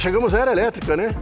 chegamos à era elétrica, né?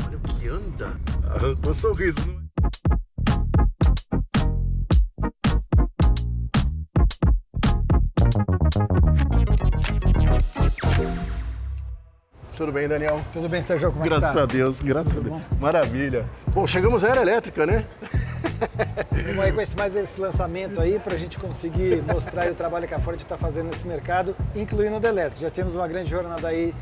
Olha o que anda. Arrancou sorriso, não é? Tudo bem, Daniel? Tudo bem, Sérgio? Como é que Graças está? a Deus, graças a Deus. Bom? Maravilha. Bom, chegamos à era elétrica, né? Vamos aí com mais esse lançamento aí para a gente conseguir mostrar aí o trabalho que a Ford está fazendo nesse mercado, incluindo o do elétrico. Já temos uma grande jornada aí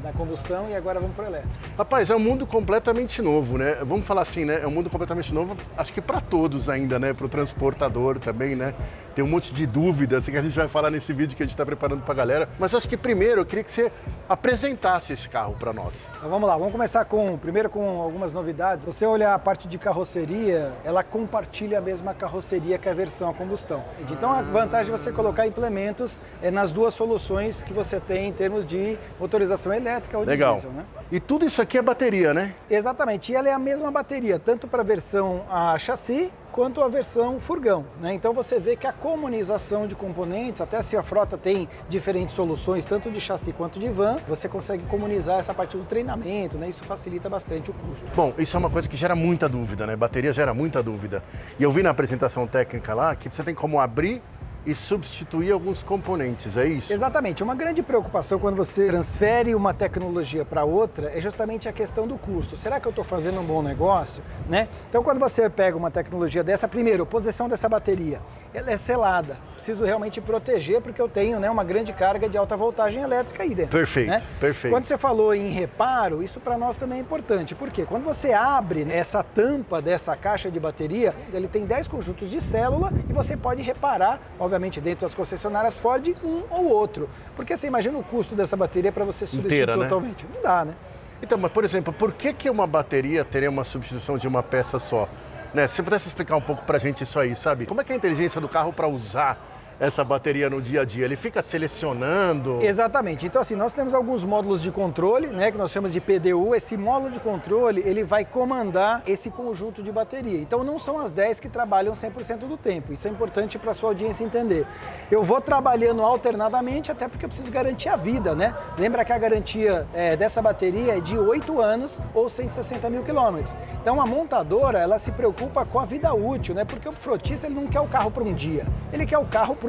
na combustão e agora vamos para o elétrico. Rapaz, é um mundo completamente novo, né? Vamos falar assim, né? É um mundo completamente novo, acho que para todos ainda, né? Para o transportador também, né? Tem um monte de dúvidas que a gente vai falar nesse vídeo que a gente está preparando para a galera. Mas eu acho que primeiro eu queria que você apresentasse esse carro para nós. Então vamos lá, vamos começar primeiro com algumas novidades. Se você olhar a parte de carroceria, ela compartilha a mesma carroceria que a versão a combustão. Então a vantagem é você colocar implementos nas duas soluções que você tem em termos de motorização elétrica ou de diesel, né? E tudo isso aqui é bateria, né? Exatamente, e ela é a mesma bateria, tanto para a versão a chassi quanto a versão furgão, né? Então você vê que a comunização de componentes, até se a frota tem diferentes soluções, tanto de chassi quanto de van, você consegue comunizar essa parte do treinamento, né? Isso facilita bastante o custo. Bom, isso é uma coisa que gera muita dúvida, né? Bateria gera muita dúvida. E eu vi na apresentação técnica lá que você tem como abrir e substituir alguns componentes, é isso? Exatamente. Uma grande preocupação quando você transfere uma tecnologia para outra é justamente a questão do custo. Será que eu estou fazendo um bom negócio? Né? Então, quando você pega uma tecnologia dessa, primeiro, a posição dessa bateria, ela é selada. Preciso realmente proteger porque eu tenho, né, uma grande carga de alta voltagem elétrica aí dentro. Perfeito, né? perfeito. Quando você falou em reparo, isso para nós também é importante. Por quê? Quando você abre essa tampa dessa caixa de bateria, ele tem 10 conjuntos de célula e você pode reparar, obviamente, dentro das concessionárias Ford, um ou outro. Porque você imagina o custo dessa bateria para você substituir inteira, totalmente. Né? Não dá, né? Então, mas por exemplo, por que uma bateria teria uma substituição de uma peça só? Né? Se você pudesse explicar um pouco pra gente isso aí, sabe? Como é que é a inteligência do carro para usar essa bateria no dia a dia? Ele fica selecionando? Exatamente. Então, assim, nós temos alguns módulos de controle, né, que nós chamamos de PDU. Esse módulo de controle, ele vai comandar esse conjunto de bateria. Então, não são as 10 que trabalham 100% do tempo. Isso é importante para a sua audiência entender. Eu vou trabalhando alternadamente, até porque eu preciso garantir a vida, né? Lembra que a garantia dessa bateria é de 8 anos ou 160 mil quilômetros. Então, a montadora, ela se preocupa com a vida útil, né? Porque o frotista, ele não quer o carro para um dia. Ele quer o carro para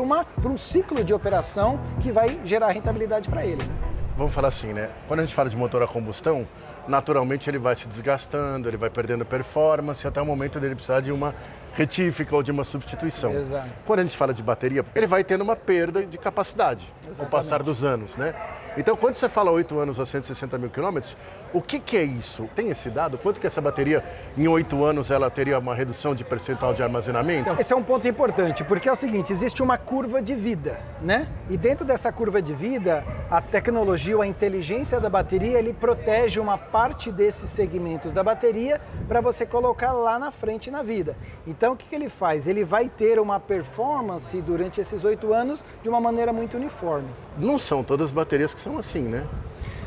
um ciclo de operação que vai gerar rentabilidade para ele. Vamos falar assim, né? Quando a gente fala de motor a combustão, naturalmente ele vai se desgastando, ele vai perdendo performance até o momento dele precisar de uma retífica ou de uma substituição. Exato. Quando a gente fala de bateria, ele vai tendo uma perda de capacidade com o passar dos anos, né? Então, quando você fala 8 anos a 160 mil quilômetros, o que é isso? Tem esse dado? Quanto que essa bateria, em 8 anos, ela teria uma redução de percentual de armazenamento? Então, esse é um ponto importante, porque é o seguinte, existe uma curva de vida, né? E dentro dessa curva de vida, a tecnologia ou a inteligência da bateria, ele protege uma parte desses segmentos da bateria para você colocar lá na frente na vida. Então, o que ele faz? Ele vai ter uma performance durante esses 8 anos de uma maneira muito uniforme. Não são todas as baterias que são assim, né?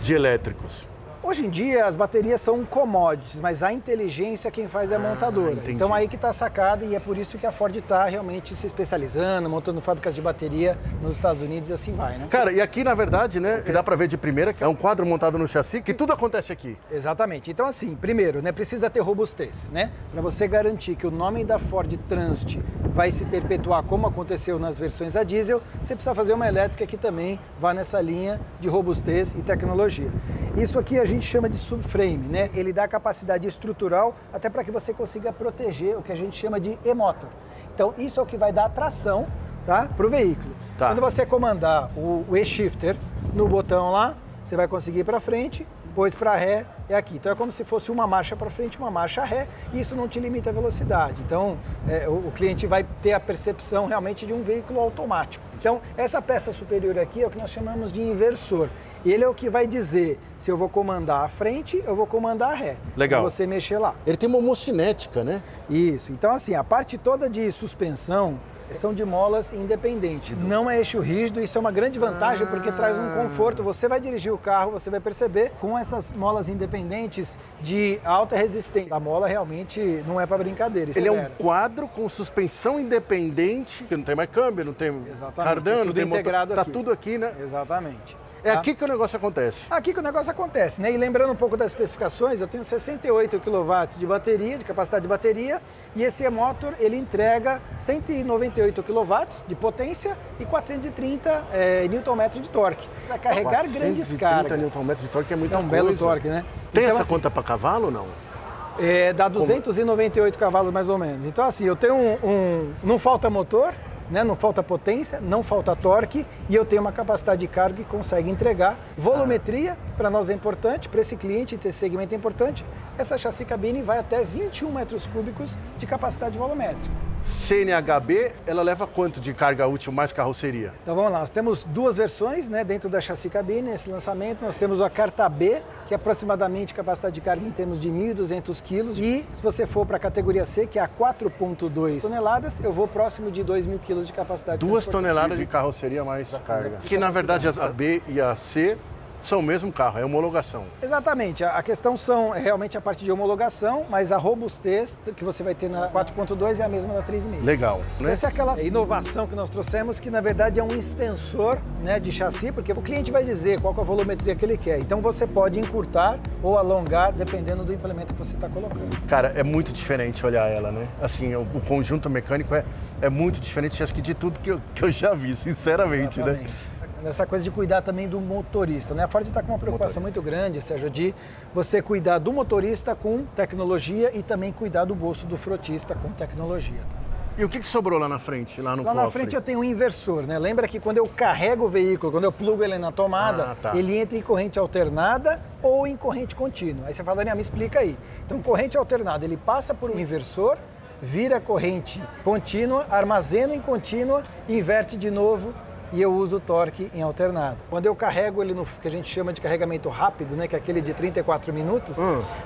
De elétricos. Hoje em dia, as baterias são commodities, mas a inteligência quem faz é a montadora. Entendi. Então aí que está a sacada e é por isso que a Ford está realmente se especializando, montando fábricas de bateria nos Estados Unidos e assim vai, né? Cara, e aqui na verdade, né, que dá pra ver de primeira, que é um quadro montado no chassi, que tudo acontece aqui. Exatamente. Então assim, primeiro, né, precisa ter robustez, né? Para você garantir que o nome da Ford Transit vai se perpetuar como aconteceu nas versões a diesel, você precisa fazer uma elétrica que também vá nessa linha de robustez e tecnologia. Isso aqui a gente chama de subframe, né? Ele dá capacidade estrutural até para que você consiga proteger o que a gente chama de e-motor. Então isso é o que vai dar tração, tá, para o veículo. Tá. Quando você comandar o e-shifter no botão lá, você vai conseguir ir para frente, depois para ré é aqui. Então é como se fosse uma marcha para frente, uma marcha ré, e isso não te limita a velocidade. Então o cliente vai ter a percepção realmente de um veículo automático. Então essa peça superior aqui é o que nós chamamos de inversor. Ele é o que vai dizer se eu vou comandar a frente, eu vou comandar a ré. Legal. Pra você mexer lá. Ele tem uma homocinética, né? Isso. Então assim, a parte toda de suspensão são de molas independentes. Não é eixo rígido, isso é uma grande vantagem porque traz um conforto. Você vai dirigir o carro, você vai perceber com essas molas independentes de alta resistência. A mola realmente não é para brincadeira. Ele é um quadro com suspensão independente, que não tem mais câmbio, não tem Exatamente. cardano, não Tudo tem motor. integrado Tá aqui. tudo aqui, né? Exatamente. É aqui que o negócio acontece. Aqui que o negócio acontece, né? E lembrando um pouco das especificações, eu tenho 68 kW de bateria, de capacidade de bateria, e esse e-motor, ele entrega 198 kW de potência e 430 Nm de torque. Você vai carregar grandes cargas. 430 Nm de torque é muita coisa. É um belo torque, né? Tem então, essa assim, conta para cavalo ou não? dá 298 cavalos mais ou menos. Então assim, eu tenho não falta motor, né? Não falta potência, não falta torque e eu tenho uma capacidade de carga que consegue entregar. Volumetria, que para nós é importante, para esse cliente, esse segmento é importante. Essa chassi cabine vai até 21 metros cúbicos de capacidade volumétrica. CNHB, ela leva quanto de carga útil mais carroceria? Então vamos lá, nós temos duas versões, né, dentro da chassi cabine, nesse lançamento. Nós temos a carta B, que é aproximadamente capacidade de carga em termos de 1.200 quilos. E se você for para a categoria C, que é a 4,2 toneladas, eu vou próximo de 2.000 quilos de capacidade. 2 toneladas de carroceria mais carga. Que na verdade a B e a C são o mesmo carro, é homologação. Exatamente, a questão são realmente a parte de homologação, mas a robustez que você vai ter na 4.2 é a mesma da 3,5. Legal, né? Essa é aquela inovação que nós trouxemos, que na verdade é um extensor, né, de chassi, porque o cliente vai dizer qual que é a volumetria que ele quer. Então você pode encurtar ou alongar, dependendo do implemento que você está colocando. Cara, é muito diferente olhar ela, né? Assim, o conjunto mecânico é muito diferente, acho que de tudo que eu já vi, sinceramente, Exatamente. Né? Nessa coisa de cuidar também do motorista, né? A Ford está com uma preocupação muito grande, Sérgio, de você cuidar do motorista com tecnologia e também cuidar do bolso do frotista com tecnologia. E o que sobrou lá na frente, lá no cofre? Lá na frente eu tenho um inversor, né? Lembra que quando eu carrego o veículo, quando eu plugo ele na tomada, ele entra em corrente alternada ou em corrente contínua. Aí você fala, Daniel, me explica aí. Então, corrente alternada, ele passa por um inversor, vira corrente contínua, armazena em contínua, inverte de novo, e eu uso o torque em alternado. Quando eu carrego ele no que a gente chama de carregamento rápido, né, que é aquele de 34 minutos,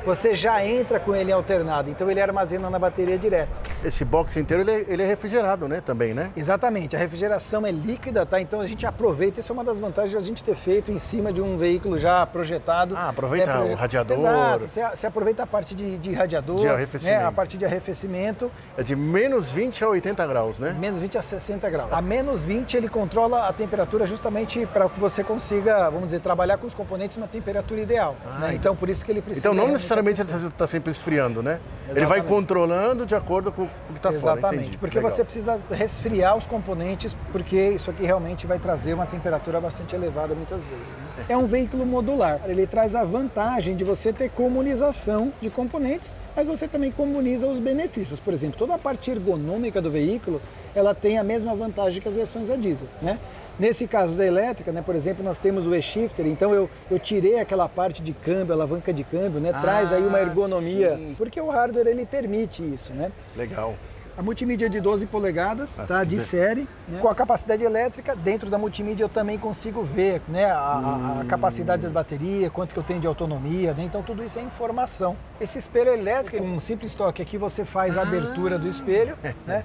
você já entra com ele em alternado, então ele armazena na bateria direto. Esse box inteiro, ele é refrigerado, né, também, né? Exatamente, a refrigeração é líquida, tá? Então a gente aproveita, isso é uma das vantagens de a gente ter feito em cima de um veículo já projetado. Aproveita o radiador. Exato, você aproveita a parte de radiador, de arrefecimento. Né, a parte de arrefecimento. É de menos 20 a 80 graus, né? Menos 20 a 60 graus. A menos 20 ele controla a temperatura justamente para que você consiga, vamos dizer, trabalhar com os componentes numa temperatura ideal. Né? Então, por isso que ele precisa... Então, não necessariamente você está sempre esfriando, né? Exatamente. Ele vai controlando de acordo com o que está fora. Exatamente, porque você precisa resfriar os componentes, porque isso aqui realmente vai trazer uma temperatura bastante elevada muitas vezes. Né? É um veículo modular. Ele traz a vantagem de você ter comunização de componentes, mas você também comuniza os benefícios. Por exemplo, toda a parte ergonômica do veículo, ela tem a mesma vantagem que as versões a diesel, né? Nesse caso da elétrica, né, por exemplo, nós temos o e-shifter, então eu tirei aquela parte de câmbio, alavanca de câmbio, né, traz aí uma ergonomia, porque o hardware ele permite isso, né? Legal. A multimídia é de 12 polegadas, tá, de série, né? Com a capacidade elétrica, dentro da multimídia eu também consigo ver, né, a capacidade da bateria, quanto que eu tenho de autonomia, né? Então tudo isso é informação. Esse espelho elétrico, com um simples toque aqui você faz a abertura do espelho, né?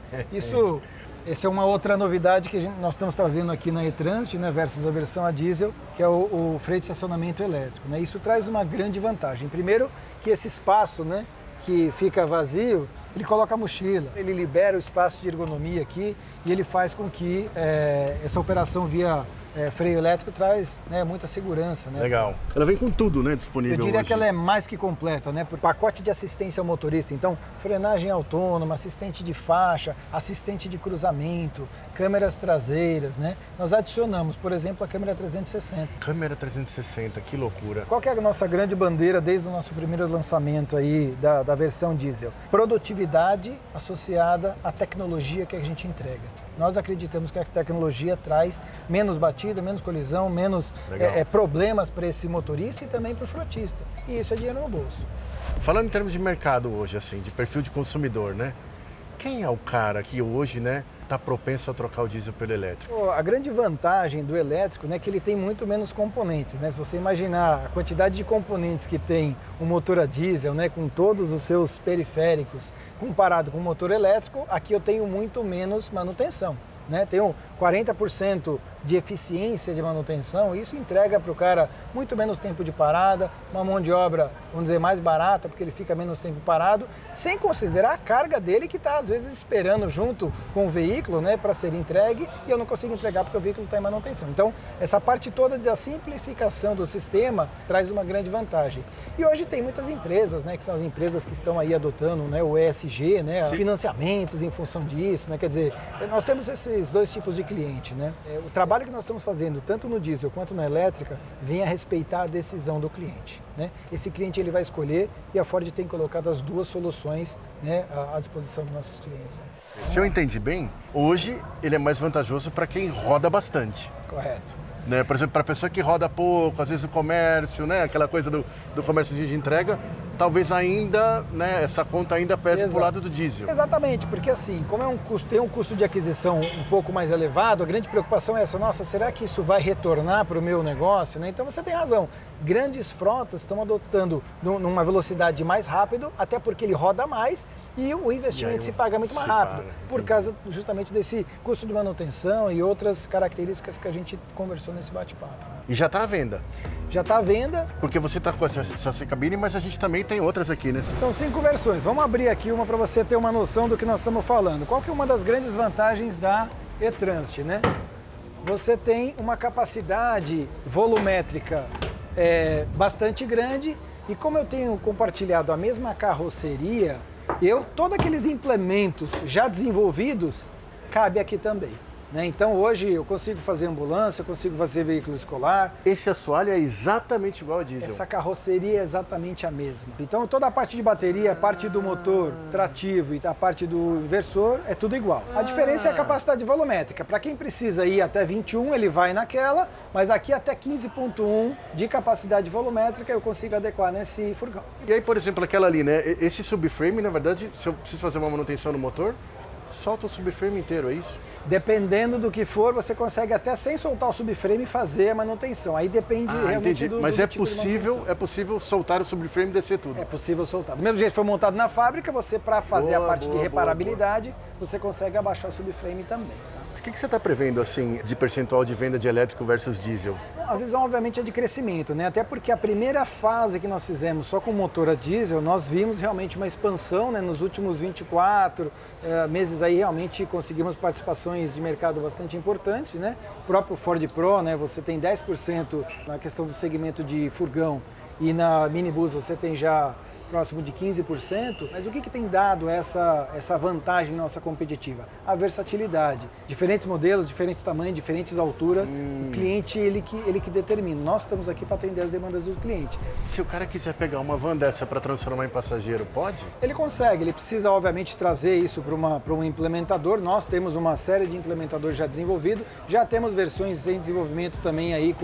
Essa é uma outra novidade que nós estamos trazendo aqui na e-Transit, né, versus a versão a diesel, que é o freio de estacionamento elétrico. Né? Isso traz uma grande vantagem. Primeiro, que esse espaço, né, que fica vazio, ele coloca a mochila, ele libera o espaço de ergonomia aqui e ele faz com que essa operação via freio elétrico traz, né, muita segurança. Né? Legal. Ela vem com tudo, né, disponível. Eu diria hoje. Que ela é mais que completa, né? Por pacote de assistência ao motorista. Então, frenagem autônoma, assistente de faixa, assistente de cruzamento, câmeras traseiras, né? Nós adicionamos, por exemplo, a câmera 360. Câmera 360, que loucura. Qual que é a nossa grande bandeira desde o nosso primeiro lançamento aí da versão diesel? Produtividade associada à tecnologia que a gente entrega. Nós acreditamos que a tecnologia traz menos batida, menos colisão, menos problemas para esse motorista e também para o frotista. E isso é dinheiro no bolso. Falando em termos de mercado hoje, assim, de perfil de consumidor, né? Quem é o cara que hoje, né, está propenso a trocar o diesel pelo elétrico? A grande vantagem do elétrico, né, é que ele tem muito menos componentes, né? Se você imaginar a quantidade de componentes que tem um motor a diesel, né, com todos os seus periféricos, comparado com o motor elétrico, aqui eu tenho muito menos manutenção. Né? Tenho 40% de eficiência de manutenção, isso entrega para o cara muito menos tempo de parada, uma mão de obra, vamos dizer, mais barata, porque ele fica menos tempo parado, sem considerar a carga dele que está, às vezes, esperando junto com o veículo, né, para ser entregue, e eu não consigo entregar porque o veículo está em manutenção. Então, essa parte toda da simplificação do sistema traz uma grande vantagem. E hoje tem muitas empresas, né, que são as empresas que estão aí adotando, né, o ESG, né, financiamentos em função disso, né, quer dizer, nós temos esses dois tipos de cliente, né. O trabalho que nós estamos fazendo, tanto no diesel quanto na elétrica, vem a respeitar a decisão do cliente, né. Esse cliente ele vai escolher e a Ford tem colocado as duas soluções, né, à disposição dos nossos clientes. Né. Se eu entendi bem, hoje ele é mais vantajoso para quem roda bastante. Correto. Né? Por exemplo, para a pessoa que roda pouco, às vezes o comércio, né? Aquela coisa do comércio de entrega, talvez ainda, né? Essa conta ainda pese para o lado do diesel. Exatamente, porque assim, como tem um custo de aquisição um pouco mais elevado, a grande preocupação é essa, nossa, será que isso vai retornar para o meu negócio? Né? Então você tem razão, grandes frotas estão adotando numa velocidade mais rápido, até porque ele roda mais e o investimento se paga muito mais rápido, por causa justamente desse custo de manutenção e outras características que a gente conversou nesse bate-papo. E já está à venda? Já está à venda. Porque você está com essa cabine, mas a gente também tem outras aqui, né? São 5 versões. Vamos abrir aqui uma para você ter uma noção do que nós estamos falando. Qual que é uma das grandes vantagens da e-Transit, né? Você tem uma capacidade volumétrica bastante grande e como eu tenho compartilhado a mesma carroceria, todos aqueles implementos já desenvolvidos, cabe aqui também. Né? Então hoje eu consigo fazer ambulância, eu consigo fazer veículo escolar. Esse assoalho é exatamente igual ao diesel. Essa carroceria é exatamente a mesma. Então toda a parte de bateria, a parte do motor trativo e a parte do inversor é tudo igual. A diferença é a capacidade volumétrica. Para quem precisa ir até 21, ele vai naquela, mas aqui até 15.1 de capacidade volumétrica eu consigo adequar nesse furgão. E aí, por exemplo, aquela ali, né? Esse subframe, na verdade, se eu preciso fazer uma manutenção no motor, solta o subframe inteiro, é isso? Dependendo do que for, você consegue até sem soltar o subframe fazer a manutenção. Aí depende realmente do Mas do é tipo de manutenção. possível soltar o subframe e descer tudo. É possível soltar. Do mesmo jeito que foi montado na fábrica, você para fazer a parte de reparabilidade, você consegue abaixar o subframe também. Tá? O que você está prevendo, assim, de percentual de venda de elétrico versus diesel? A visão, obviamente, é de crescimento, né? Até porque a primeira fase que nós fizemos só com motor a diesel, nós vimos realmente uma expansão, né? Nos últimos 24 meses aí, realmente conseguimos participações de mercado bastante importantes, né? O próprio Ford Pro, né? Você tem 10% na questão do segmento de furgão e na minibus você tem já próximo de 15%, mas o que tem dado essa vantagem nossa competitiva? A versatilidade. Diferentes modelos, diferentes tamanhos, diferentes alturas, o cliente ele que determina. Nós estamos aqui para atender as demandas do cliente. Se o cara quiser pegar uma van dessa para transformar em passageiro, pode? Ele consegue, ele precisa obviamente trazer isso para um implementador. Nós temos uma série de implementadores já desenvolvidos, já temos versões em desenvolvimento também aí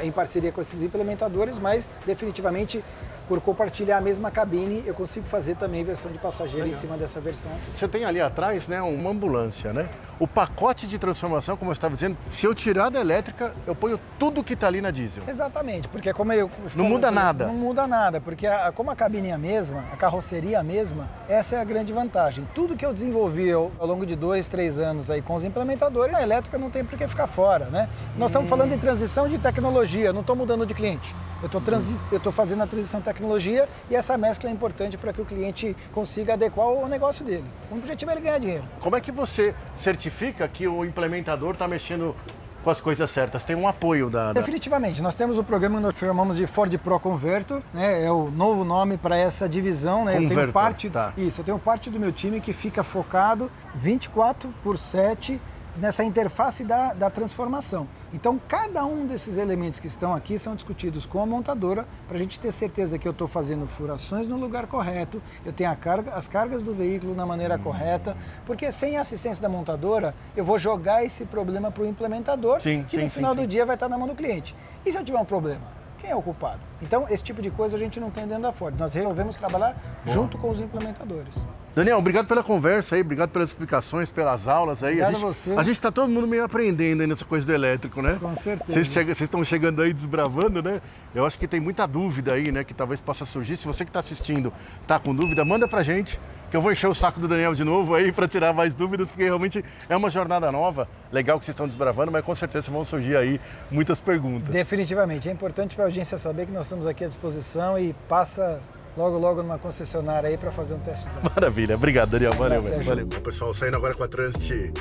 em parceria com esses implementadores, mas definitivamente por compartilhar a mesma cabine, eu consigo fazer também versão de passageiro em cima dessa versão. Você tem ali atrás, né, uma ambulância, né? O pacote de transformação, como eu estava dizendo, se eu tirar da elétrica, eu ponho tudo que está ali na diesel. Exatamente, porque como eu não muda nada. Não muda nada, porque como a cabine é a mesma, a carroceria é a mesma, essa é a grande vantagem. Tudo que eu desenvolvi ao longo de 2, 3 anos aí com os implementadores, a elétrica não tem por que ficar fora, né? Nós estamos falando de transição de tecnologia, não estou mudando de cliente. Eu estou fazendo a transição de tecnologia e essa mescla é importante para que o cliente consiga adequar o negócio dele. O objetivo é ele ganhar dinheiro. Como é que você certifica que o implementador está mexendo com as coisas certas? Tem um apoio da... Definitivamente. Nós temos o programa que nós chamamos de Ford Pro Converter, né? É o novo nome para essa divisão. Né? Converter, eu tenho parte do meu time que fica focado 24/7 nessa interface da transformação. Então, cada um desses elementos que estão aqui são discutidos com a montadora para a gente ter certeza que eu estou fazendo furações no lugar correto, eu tenho as cargas do veículo na maneira correta, porque sem a assistência da montadora, eu vou jogar esse problema para o implementador, que no final do dia vai estar na mão do cliente. E se eu tiver um problema? Quem é o culpado? Então, esse tipo de coisa a gente não tem dentro da Ford. Nós resolvemos trabalhar junto com os implementadores. Daniel, obrigado pela conversa aí, obrigado pelas explicações, pelas aulas aí. Obrigado a você. A gente tá todo mundo meio aprendendo aí nessa coisa do elétrico, né? Com certeza. Vocês estão chegando aí desbravando, né? Eu acho que tem muita dúvida aí, né? Que talvez possa surgir. Se você que está assistindo tá com dúvida, manda pra gente, que eu vou encher o saco do Daniel de novo aí para tirar mais dúvidas, porque realmente é uma jornada nova, legal que vocês estão desbravando, mas com certeza vão surgir aí muitas perguntas. Definitivamente. É importante para a audiência saber que nós estamos aqui à disposição e passa logo numa concessionária aí para fazer um teste drive. Maravilha. Obrigado, Daniel. Valeu, Sérgio. valeu. Bom, pessoal, saindo agora com a Transit.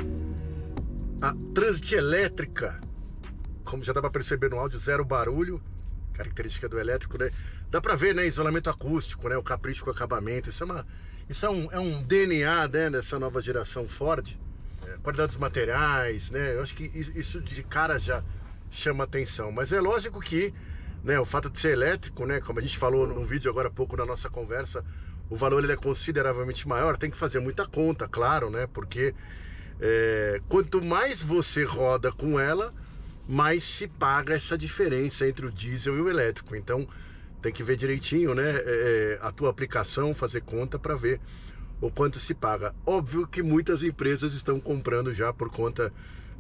A Transit elétrica, como já dá para perceber no áudio, zero barulho, característica do elétrico, né? Dá para ver, né? Isolamento acústico, né? O capricho com o acabamento. Isso é um DNA, né? Dessa nova geração Ford. Qualidade dos materiais, né? Eu acho que isso de cara já chama atenção. Mas é lógico que, né, o fato de ser elétrico, né, como a gente falou no vídeo agora há pouco na nossa conversa, o valor ele é consideravelmente maior, tem que fazer muita conta, claro, né, porque quanto mais você roda com ela, mais se paga essa diferença entre o diesel e o elétrico. Então tem que ver direitinho, né, a tua aplicação, fazer conta para ver o quanto se paga. Óbvio que muitas empresas estão comprando já por conta,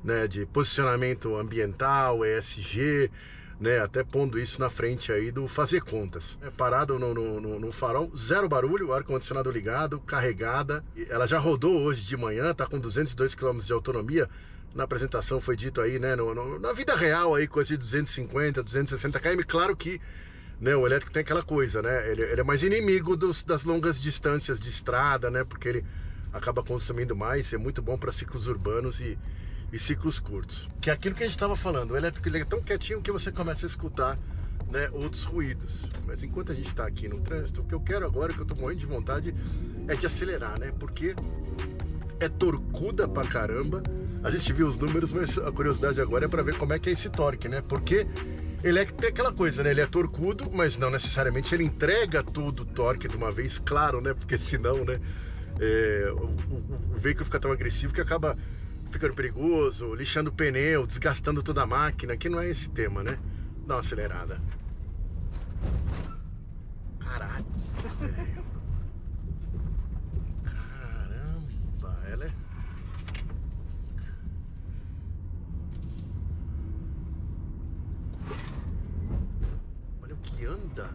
né, de posicionamento ambiental, ESG, né, até pondo isso na frente aí do fazer contas. Parado no farol, zero barulho, ar-condicionado ligado, carregada. Ela já rodou hoje de manhã, tá com 202 km de autonomia. Na apresentação foi dito aí, né, na vida real aí, coisa de 250, 260 km. Claro que, né, o elétrico tem aquela coisa, né, ele é mais inimigo das longas distâncias de estrada, né, porque ele acaba consumindo mais, é muito bom para ciclos urbanos e ciclos curtos. Que é aquilo que a gente estava falando, o elétrico ele é tão quietinho que você começa a escutar, né, outros ruídos. Mas enquanto a gente está aqui no trânsito, o que eu quero agora, que eu estou morrendo de vontade, é de acelerar, né? Porque é torcuda pra caramba. A gente viu os números, mas a curiosidade agora é para ver como é que é esse torque, né? Porque ele tem aquela coisa, né? Ele é torcudo, mas não necessariamente ele entrega todo o torque de uma vez, claro, né? Porque senão, né, o veículo fica tão agressivo que acaba ficando perigoso, lixando o pneu, desgastando toda a máquina, que não é esse tema, né? Dá uma acelerada. Caralho, velho. Caramba, ela é... Olha o que anda.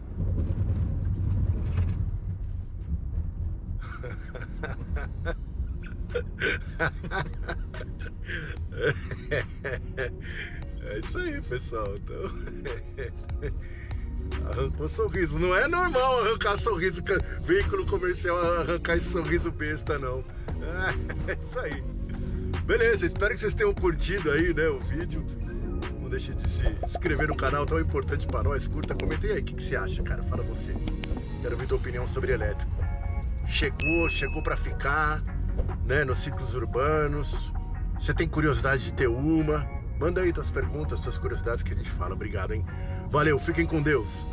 É isso aí, pessoal. Então, arrancou sorriso. Não é normal arrancar sorriso, veículo comercial arrancar esse sorriso besta, não. É isso aí. Beleza, espero que vocês tenham curtido aí, né, o vídeo. Não deixe de se inscrever no canal, tão importante para nós. Curta, comenta aí, o que você acha, cara? Fala você. Quero ouvir tua opinião sobre elétrico. Chegou para ficar, né, nos ciclos urbanos. Você tem curiosidade de ter uma? Manda aí tuas perguntas, tuas curiosidades que a gente fala. Obrigado, hein? Valeu, fiquem com Deus.